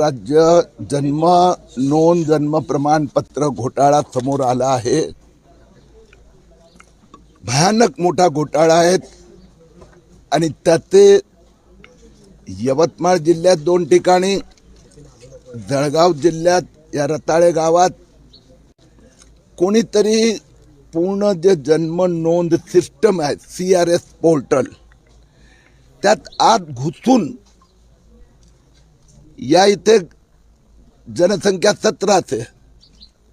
राज्य जन्म नोंद जन्म प्रमाणपत्र घोटाळा समोर आला आहे। भयानक मोठा घोटाळा आहे आणि त्याचे यवतमाळ जिल्ह्यात 2 ठिकाणी, जळगाव जिल्ह्यात या रताळे गावात कोणीतरी पूर्ण जे जन्म नोंद सिस्टम आहे CRS पोर्टल त्यात आत घुसून या इथे जनसंख्या 17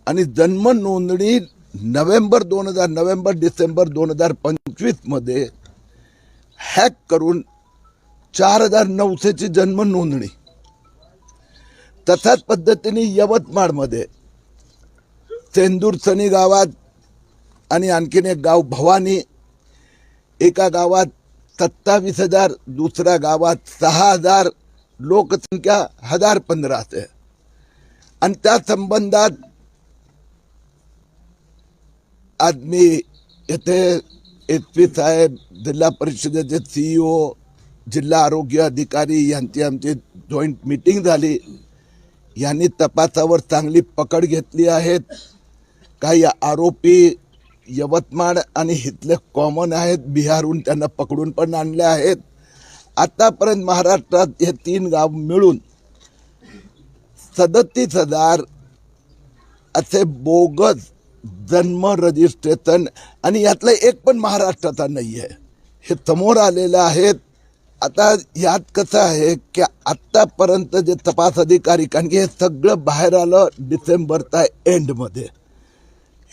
आणि जन्म नोंदणी नोव्हेंबर डिसेंबर 2025 मध्ये हॅक करून 4900 ची जन्म नोंदणी। तशाच पद्धतीने यवतमाळ मध्ये सेंदूर सनी गावात आणि आणखीन एक गाव भवानी, एका गावात 27,000, दुसऱ्या गावात 6,000, लोकसंख्या 1015 आहे। आणि त्या संबंधात आज मी येथे SP साहेब, जिल्हा परिषदेचे CEO, जिल्हा आरोग्य अधिकारी यांची आमची जॉईंट मीटिंग झाली। यांनी तपासावर चांगली पकड घेतली आहे। काही आरोपी यवतमाळ आणि इथले कॉमन आहेत, बिहारहून त्यांना पकडून पण आणले आहेत। आतापर्यंत महाराष्ट्रात हे 3 गाव मिळून 37,000 असे बोगस जन्म रजिस्ट्रेशन, आणि यातला एक पण महाराष्ट्राचा नाही आहे, हे समोर आलेलं आहे। आता यात कसं आहे की आतापर्यंत जे तपास अधिकारी, कारण की हे सगळं बाहेर आलं डिसेंबरच्या एंडमध्ये,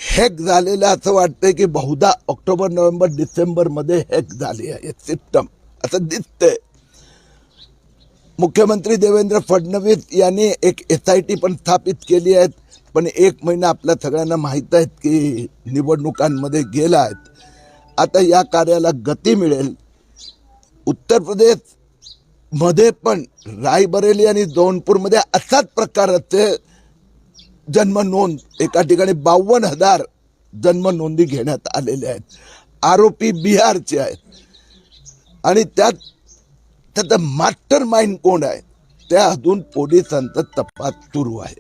हॅक झालेलं असं वाटतंय की बहुधा ऑक्टोबर नोव्हेंबर डिसेंबर मध्ये हॅक झाली आहे सिस्टम असं दिसतंय। मुख्यमंत्री देवेंद्र फडणवीस यांनी एक SIT पण स्थापित केली आहे, पण 1 महिना आपल्या सगळ्यांना माहित आहे की निवडणुकांमध्ये गेला आहे। आता या कार्याला गती मिळेल। उत्तर प्रदेश मध्ये पण रायबरेली आणि जौनपूर मध्ये असाच प्रकारचे जन्म नोंद, एका ठिकाणी 52,000 जन्म नोंदी घेण्यात आलेल्या आहेत। आरोपी बिहारचे आहेत आणि त्यात मास्टर माइंड कोण आहे त्या अजून पोलिसांचा तपास सुरू आहे।